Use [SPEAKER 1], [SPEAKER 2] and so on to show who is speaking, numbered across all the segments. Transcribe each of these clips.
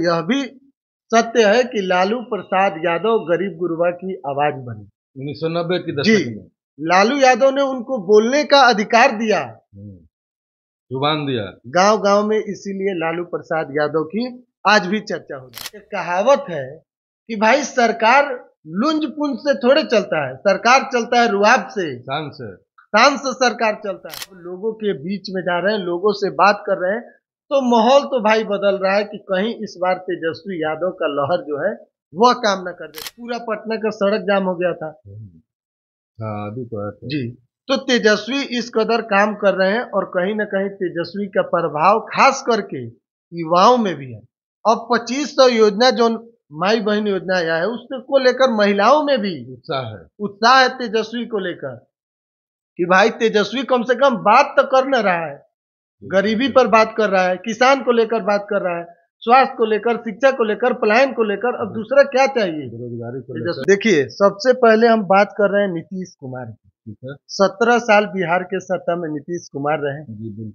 [SPEAKER 1] यह भी सत्य है कि लालू प्रसाद यादव गरीब गुरबा की आवाज बने
[SPEAKER 2] 1990 की
[SPEAKER 1] जी।
[SPEAKER 2] दशक में
[SPEAKER 1] लालू यादव ने उनको बोलने का अधिकार दिया,
[SPEAKER 2] जुबान दिया।
[SPEAKER 1] गांव गांव में, इसीलिए लालू प्रसाद यादव की आज भी चर्चा हो रही है। कहावत है कि भाई सरकार लुंज पुंज से थोड़े चलता है, सरकार चलता है रुआब से,
[SPEAKER 2] शान से।
[SPEAKER 1] शान से सरकार चलता है। लोगों के बीच में जा रहे हैं, लोगों से बात कर रहे हैं, तो माहौल तो भाई बदल रहा है कि कहीं इस बार तेजस्वी यादव का लहर जो है वह काम न कर दे। पूरा पटना का सड़क जाम हो गया था
[SPEAKER 2] हाँ, अभी तो है
[SPEAKER 1] जी। तो तेजस्वी इस कदर काम कर रहे हैं और कहीं ना कहीं तेजस्वी का प्रभाव खास करके युवाओं में भी है। अब 2500 योजना जो माई बहन योजना आया है उसको लेकर महिलाओं में भी उत्साह है तेजस्वी को लेकर कि भाई तेजस्वी कम से कम बात तो कर न रहा है, गरीबी पर बात कर रहा है, किसान को लेकर बात कर रहा है, स्वास्थ्य को लेकर, शिक्षा को लेकर, पलायन को लेकर, अब दूसरा क्या चाहिए,
[SPEAKER 2] बेरोजगारी को लेकर।
[SPEAKER 1] देखिए सबसे पहले हम बात कर रहे हैं नीतीश कुमार की। 17 साल बिहार के सत्ता में नीतीश कुमार रहे,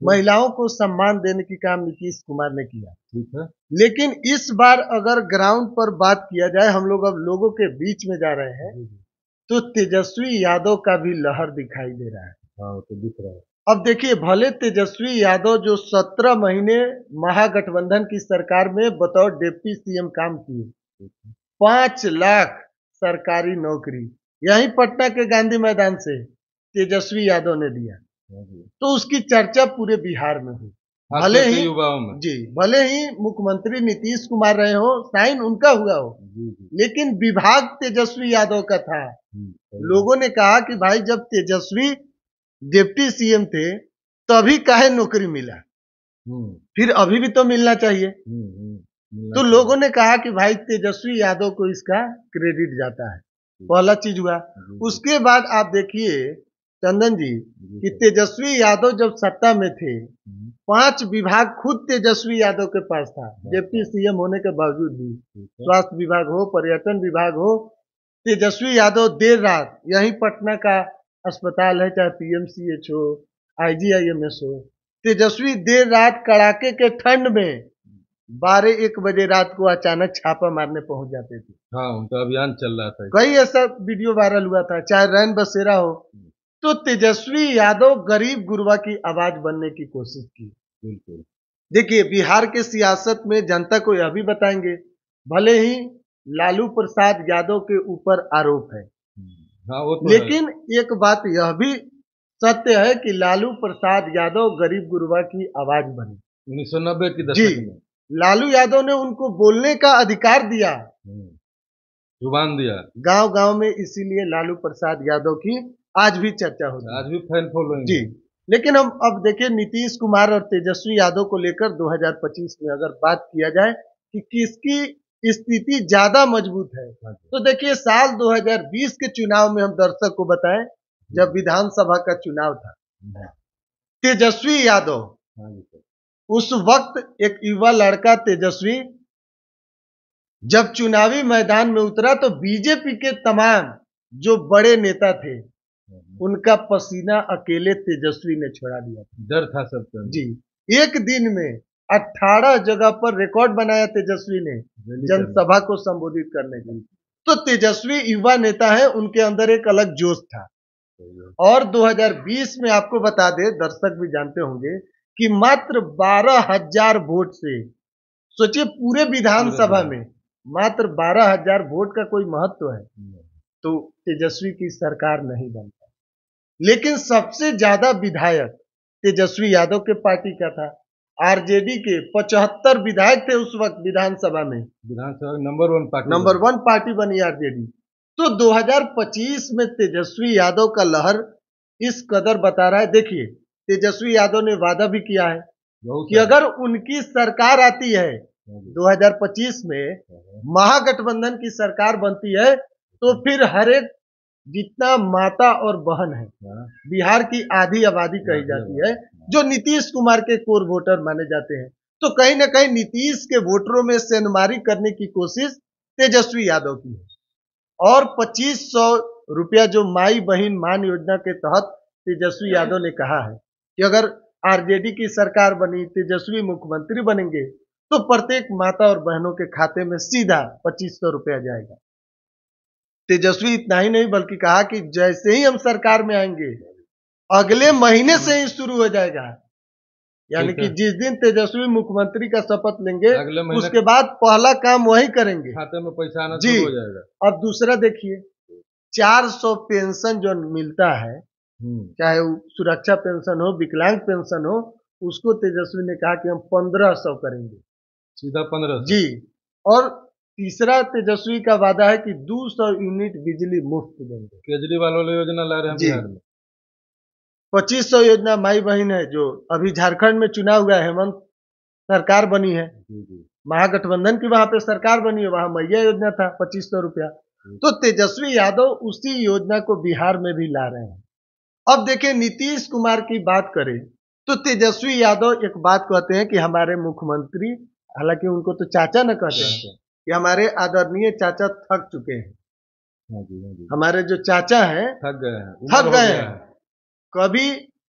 [SPEAKER 1] महिलाओं को सम्मान देने की काम नीतीश कुमार ने किया,
[SPEAKER 2] ठीक है।
[SPEAKER 1] लेकिन इस बार अगर ग्राउंड पर बात किया जाए, हम लोग अब लोगों के बीच में जा रहे हैं, तो तेजस्वी यादव का भी लहर दिखाई दे रहा है।
[SPEAKER 2] हाँ, तो दिख रहा है।
[SPEAKER 1] अब देखिए, भले तेजस्वी यादव जो 17 महीने महागठबंधन की सरकार में बतौर डिप्टी सीएम काम किए, 5 लाख सरकारी नौकरी यहीं पटना के गांधी मैदान से तेजस्वी यादव ने दिया, तो उसकी चर्चा पूरे बिहार में हुई। भले ही
[SPEAKER 2] युवाओं में
[SPEAKER 1] जी, भले ही मुख्यमंत्री नीतीश कुमार रहे हो, साइन उनका हुआ हो, लेकिन विभाग तेजस्वी यादव का था। लोगों ने कहा कि भाई जब तेजस्वी डिप्टी सीएम थे तभी काहे नौकरी मिला, फिर अभी भी तो मिलना चाहिए। तो लोगों ने कहा कि भाई तेजस्वी यादव को इसका क्रेडिट जाता है, पहला चीज हुआ। उसके बाद आप देखिए चंदन जी कि तेजस्वी यादव जब सत्ता में थे, 5 विभाग खुद तेजस्वी यादव के पास था, डिप्टी सीएम होने के बावजूद भी। स्वास्थ्य विभाग हो, पर्यटन विभाग हो, तेजस्वी यादव देर रात यही पटना का अस्पताल है, चाहे पीएमसीएच हो, आईजीआईएमएस हो, तेजस्वी देर रात कड़ाके के ठंड में 12-1 बजे रात को अचानक छापा मारने पहुंच जाते थे।
[SPEAKER 2] हाँ, उनका अभियान चल रहा था,
[SPEAKER 1] कई ऐसा वीडियो वायरल हुआ था, चाहे रैन बसेरा हो। तो तेजस्वी यादव गरीब गुरबा की आवाज बनने की कोशिश की।
[SPEAKER 2] बिल्कुल।
[SPEAKER 1] देखिए बिहार के सियासत में जनता को यह भी बताएंगे, भले ही लालू प्रसाद यादव के ऊपर आरोप है,
[SPEAKER 2] हाँ, वो तो
[SPEAKER 1] लेकिन एक बात यह भी सत्य है कि लालू प्रसाद यादव गरीब गुरबा की आवाज बने
[SPEAKER 2] 1990 की दशक में।
[SPEAKER 1] लालू यादव ने उनको बोलने का अधिकार दिया,
[SPEAKER 2] जुबान दिया,
[SPEAKER 1] गांव गांव में, इसीलिए लालू प्रसाद यादव की आज भी चर्चा होती है,
[SPEAKER 2] आज भी फैन फॉलोइंग
[SPEAKER 1] जी। लेकिन हम अब देखिए नीतीश कुमार और तेजस्वी यादव को लेकर 2025 में अगर बात किया जाए कि किसकी स्थिति ज्यादा मजबूत है, तो देखिए साल 2020 के चुनाव में हम दर्शक को बताएं, जब विधानसभा का चुनाव था, तेजस्वी यादव उस वक्त एक युवा लड़का तेजस्वी जब चुनावी मैदान में उतरा तो बीजेपी के तमाम जो बड़े नेता थे उनका पसीना अकेले तेजस्वी ने छोड़ा दिया था।
[SPEAKER 2] डर था सबका
[SPEAKER 1] जी। एक दिन में 18 जगह पर रिकॉर्ड बनाया तेजस्वी ने जनसभा को संबोधित करने का। तो तेजस्वी युवा नेता है, उनके अंदर एक अलग जोश था। और 2020 में आपको बता दे, दर्शक भी जानते होंगे कि मात्र 12,000 वोट से, सोचिए पूरे विधानसभा में मात्र 12,000 वोट का कोई महत्व है, तो तेजस्वी की सरकार नहीं बनता। लेकिन सबसे ज्यादा विधायक तेजस्वी यादव के पार्टी का था। आरजेडी के 75 विधायक थे उस वक्त विधानसभा में, नंबर 1 पार्टी बनी आरजेडी। तो 2025 में तेजस्वी यादव का लहर इस कदर बता रहा है। देखिए तेजस्वी यादव ने वादा भी किया है कि अगर उनकी सरकार आती है 2025 में, महागठबंधन की सरकार बनती है, तो फिर हर एक जितना माता और बहन है, बिहार की आधी आबादी कही जाती है, जो नीतीश कुमार के कोर वोटर माने जाते हैं, तो कहीं ना कहीं नीतीश के वोटरों में सेंधमारी करने की कोशिश तेजस्वी यादव की है। और 2500 रुपया जो माई बहन मान योजना के तहत तेजस्वी यादव ने कहा है कि अगर आरजेडी की सरकार बनी, तेजस्वी मुख्यमंत्री बनेंगे, तो प्रत्येक माता और बहनों के खाते में सीधा 2500 रुपया जाएगा। तेजस्वी इतना ही नहीं बल्कि कहा कि जैसे ही हम सरकार में आएंगे अगले महीने से ही शुरू हो जाएगा, यानी
[SPEAKER 2] ठीक
[SPEAKER 1] कि
[SPEAKER 2] है।
[SPEAKER 1] जिस दिन तेजस्वी मुख्यमंत्री का शपथ लेंगे
[SPEAKER 2] अगले महीने
[SPEAKER 1] उसके बाद पहला काम वही करेंगे,
[SPEAKER 2] खाते में पैसा आना
[SPEAKER 1] जी।
[SPEAKER 2] शुरू हो जाएगा।
[SPEAKER 1] अब दूसरा देखिए, 400 पेंशन जो मिलता है, चाहे वो सुरक्षा पेंशन हो, विकलांग पेंशन हो, उसको तेजस्वी ने कहा कि हम 1500 करेंगे,
[SPEAKER 2] सीधा 1500।
[SPEAKER 1] जी। और तीसरा तेजस्वी का वादा है कि 200 यूनिट बिजली मुफ्त देंगे।
[SPEAKER 2] केजरीवाल वाली योजना ला रहे हैं
[SPEAKER 1] जी।
[SPEAKER 2] बिहार में।
[SPEAKER 1] 2500 योजना माई बहन है, जो अभी झारखंड में चुनाव हुआ है, हेमंत सरकार बनी है,
[SPEAKER 2] जी जी।
[SPEAKER 1] महागठबंधन की वहां पे सरकार बनी है, वहां मैया योजना था 2500 रुपया। तो तेजस्वी यादव उसी योजना को बिहार में भी ला रहे हैं। अब देखिए, नीतीश कुमार की बात करें तो तेजस्वी यादव एक बात कहते हैं कि हमारे मुख्यमंत्री, हालांकि उनको तो चाचा न कहते हैं, कि हमारे आदरणीय चाचा थक चुके हैं।
[SPEAKER 2] हाँ जी, हाँ जी।
[SPEAKER 1] हमारे जो चाचा हैं
[SPEAKER 2] थक गए हैं,
[SPEAKER 1] थक
[SPEAKER 2] उम्र हो
[SPEAKER 1] गए
[SPEAKER 2] गया
[SPEAKER 1] हैं,
[SPEAKER 2] है।
[SPEAKER 1] कभी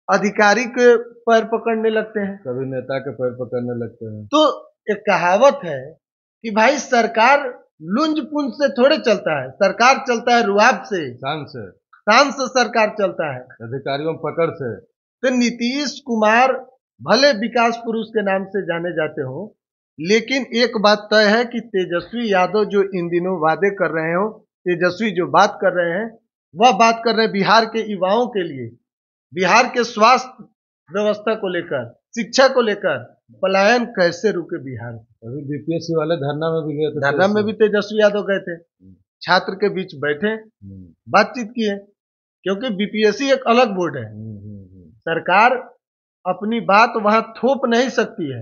[SPEAKER 1] अधिकारी के पैर पकड़ने लगते हैं,
[SPEAKER 2] कभी नेता के पैर पकड़ने लगते हैं।
[SPEAKER 1] तो एक कहावत है कि भाई सरकार लुंज पुंज से थोड़े चलता है, सरकार चलता है रुआब से,
[SPEAKER 2] शान से,
[SPEAKER 1] शान से सरकार चलता है।
[SPEAKER 2] अधिकारियों पकड़ से।
[SPEAKER 1] तो नीतीश कुमार भले विकास पुरुष के नाम से जाने जाते हो, लेकिन एक बात तय है कि तेजस्वी यादव जो इन दिनों वादे कर रहे हो, तेजस्वी जो बात कर रहे हैं, वह बात कर रहे हैं बिहार के युवाओं के लिए, बिहार के स्वास्थ्य व्यवस्था को लेकर, शिक्षा को लेकर, पलायन कैसे रुके बिहार।
[SPEAKER 2] अभी बीपीएससी वाले धरना में भी गए थे।
[SPEAKER 1] धरना में भी तेजस्वी यादव गए थे, छात्र के बीच बैठे, बातचीत किए, क्योंकि बीपीएससी एक अलग बोर्ड है, सरकार अपनी बात वहां थोप नहीं सकती है।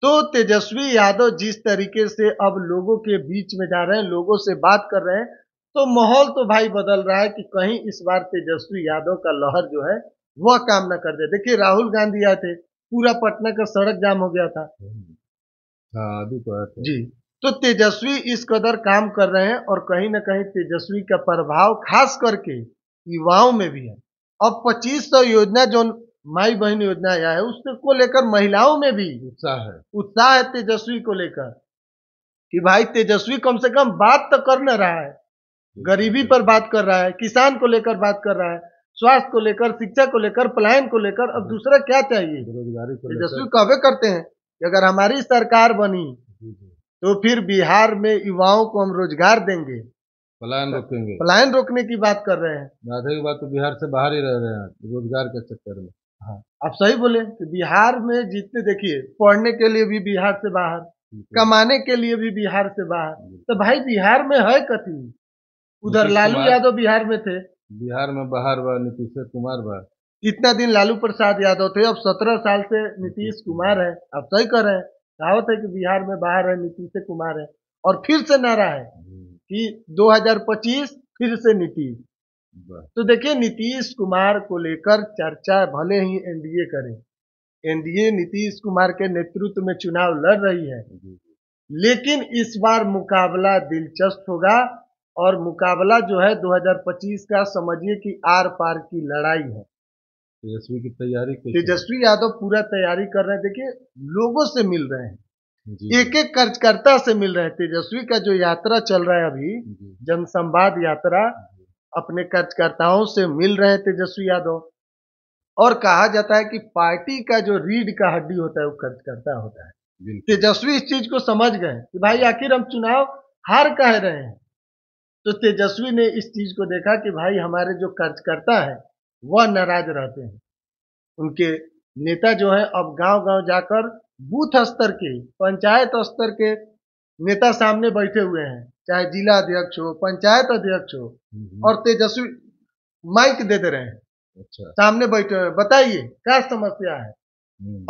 [SPEAKER 1] तो तेजस्वी यादव जिस तरीके से अब लोगों के बीच में जा रहे हैं, लोगों से बात कर रहे हैं, तो माहौल तो भाई बदल रहा है कि कहीं इस बार तेजस्वी यादव का लहर जो है वह काम न कर दे। देखिए, राहुल गांधी आए थे, पूरा पटना का सड़क जाम हो गया था,
[SPEAKER 2] हाँ अभी तो है
[SPEAKER 1] जी। तो तेजस्वी इस कदर काम कर रहे हैं और कहीं ना कहीं तेजस्वी का प्रभाव खास करके युवाओं में भी है। अब 2500 योजना जो माई बहन योजना आया है, उसको लेकर महिलाओं में भी उत्साह है तेजस्वी को लेकर, कि भाई तेजस्वी कम से कम बात तो कर न रहा है, गरीबी पर बात कर रहा है, किसान को लेकर बात कर रहा है, स्वास्थ्य को लेकर, शिक्षा को लेकर, पलायन को लेकर, अब दूसरा क्या चाहिए।
[SPEAKER 2] बेरोजगारी को
[SPEAKER 1] तेजस्वी कहवे करते हैं कि अगर हमारी सरकार बनी तो फिर बिहार में युवाओं को हम रोजगार देंगे,
[SPEAKER 2] पलायन रोकेंगे,
[SPEAKER 1] पलायन रोकने की बात कर रहे हैं।
[SPEAKER 2] आधे की बात तो बिहार से बाहर ही रह रहे हैं रोजगार के चक्कर में।
[SPEAKER 1] हाँ, आप सही बोले कि बिहार में जितने, देखिए, पढ़ने के लिए भी बिहार से बाहर, कमाने के लिए भी बिहार से बाहर, तो भाई बिहार में है कथी। उधर लालू यादव बिहार में थे,
[SPEAKER 2] बिहार में बाहर बा नीतीश कुमार बा,
[SPEAKER 1] इतना दिन लालू प्रसाद यादव थे, अब 17 साल से नीतीश कुमार है। आप सही कर रहे हैं, कहावत है कि बिहार में बाहर है नीतीश कुमार है, और फिर से नारा है कि 2025 फिर से नीतीश। तो देखिए, नीतीश कुमार को लेकर चर्चा भले ही एनडीए करे, एनडीए नीतीश कुमार के नेतृत्व में चुनाव लड़ रही है, लेकिन इस बार मुकाबला दिलचस्प होगा, और मुकाबला जो है 2025 का समझिए कि आर पार की लड़ाई है।
[SPEAKER 2] तेजस्वी की तैयारी,
[SPEAKER 1] तेजस्वी यादव पूरा तैयारी कर रहे हैं। देखिए, लोगों से मिल रहे हैं, एक एक कार्यकर्ता से मिल रहे हैं। तेजस्वी का जो यात्रा चल रहा है अभी, जनसंवाद यात्रा, अपने कार्यकर्ताओं से मिल रहे हैं तेजस्वी यादव। और कहा जाता है कि पार्टी का जो रीढ़ का हड्डी होता है वो कार्यकर्ता होता है। तेजस्वी इस चीज को समझ गए कि भाई आखिर हम चुनाव हार कह रहे हैं, तो तेजस्वी ने इस चीज को देखा कि भाई हमारे जो कार्यकर्ता है वह नाराज रहते हैं। उनके नेता जो है अब गांव गांव जाकर बूथ स्तर के, पंचायत स्तर के नेता सामने बैठे हुए हैं, चाहे जिला अध्यक्ष हो, पंचायत अध्यक्ष हो, और तेजस्वी माइक दे रहे हैं, सामने बैठे हुए, बताइए क्या समस्या है।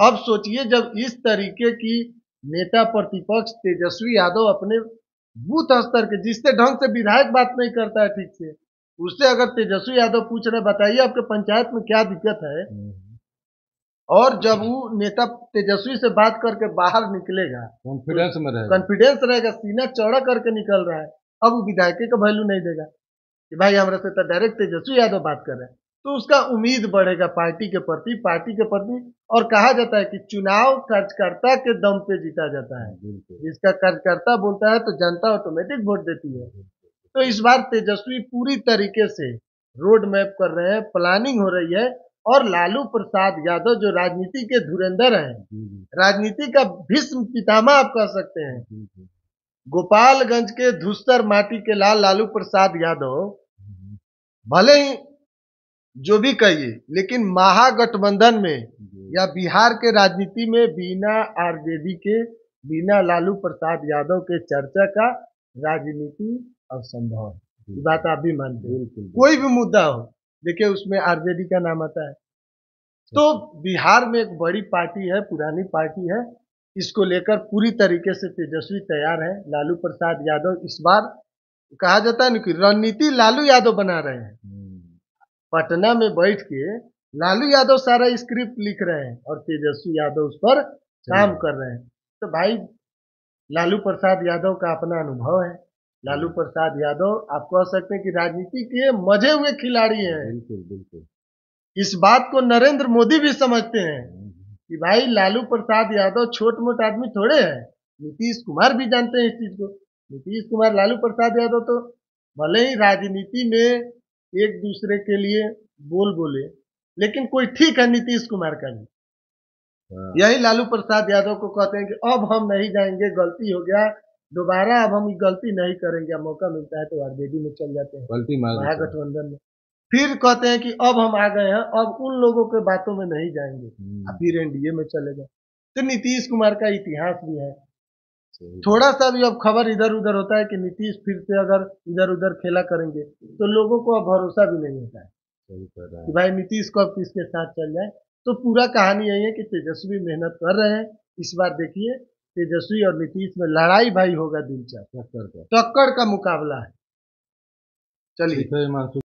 [SPEAKER 1] अब सोचिए, जब इस तरीके की नेता प्रतिपक्ष तेजस्वी यादव अपने बूथ स्तर के, जिससे ढंग से विधायक बात नहीं करता है ठीक से, उससे अगर तेजस्वी यादव पूछ रहे बताइए आपके पंचायत में क्या दिक्कत है, और जब वो नेता तेजस्वी से बात करके बाहर निकलेगा, कॉन्फिडेंस रहेगा, सीना चौड़ा करके निकल रहा है, अब वो विधायक का वैल्यू नहीं देगा कि भाई हमारे से तो डायरेक्ट तेजस्वी यादव बात कर रहे हैं। तो उसका उम्मीद बढ़ेगा पार्टी के प्रति। और कहा जाता है कि चुनाव कार्यकर्ता के दम पे जीता जाता है।
[SPEAKER 2] बिल्कुल।
[SPEAKER 1] जिसका कार्यकर्ता बोलता है तो जनता ऑटोमेटिक वोट देती है। तो इस बार तेजस्वी पूरी तरीके से रोड मैप कर रहे हैं, प्लानिंग हो रही है। और लालू प्रसाद यादव जो राजनीति के धुरंधर हैं, राजनीति का भीष्म पितामह आप कह सकते हैं, गोपालगंज के धूसर माटी के लाल लालू प्रसाद यादव, भले ही जो भी कहिए, लेकिन महागठबंधन में या बिहार के राजनीति में बिना आरजेडी के, बिना लालू प्रसाद यादव के चर्चा का राजनीति असंभव है। ये बात आप भी मानते हैं। कोई भी मुद्दा हो, देखिए उसमें आरजेडी का नाम आता है। तो बिहार में एक बड़ी पार्टी है, पुरानी पार्टी है, इसको लेकर पूरी तरीके से तेजस्वी तैयार है। लालू प्रसाद यादव इस बार कहा जाता है ना कि रणनीति लालू यादव बना रहे हैं। पटना में बैठ के लालू यादव सारा स्क्रिप्ट लिख रहे हैं और तेजस्वी यादव उस पर काम कर रहे हैं। तो भाई लालू प्रसाद यादव का अपना अनुभव है। लालू प्रसाद यादव आप कह सकते हैं कि राजनीति के मजे हुए खिलाड़ी हैं।
[SPEAKER 2] बिल्कुल बिल्कुल।
[SPEAKER 1] इस बात को नरेंद्र मोदी भी समझते हैं कि भाई लालू प्रसाद यादव छोट मोट आदमी थोड़े हैं। नीतीश कुमार भी जानते हैं इस चीज को। नीतीश कुमार, लालू प्रसाद यादव तो भले ही राजनीति में एक दूसरे के लिए बोले, लेकिन कोई ठीक है नीतीश कुमार का भी। यही लालू प्रसाद यादव को कहते हैं कि अब हम नहीं जाएंगे, गलती हो गया, दोबारा अब हम गलती नहीं करेंगे। मौका मिलता है तो आरजेडी में चल जाते हैं, महागठबंधन में। फिर कहते हैं कि अब हम आ गए हैं, अब उन लोगों के बातों में नहीं जाएंगे, फिर एनडीए में चले गए। तो नीतीश कुमार का इतिहास भी है। थोड़ा सा भी अब खबर इधर उधर होता है कि नीतीश फिर से अगर इधर उधर खेला करेंगे तो लोगों को अब भरोसा भी नहीं होता है कि भाई नीतीश को अब किसके साथ चल जाए। तो पूरा कहानी यही है कि तेजस्वी मेहनत कर रहे हैं। इस बार देखिए तेजस्वी और नीतीश में लड़ाई भाई होगा, दिलचस्प टक्कर का मुकाबला है। चलिए।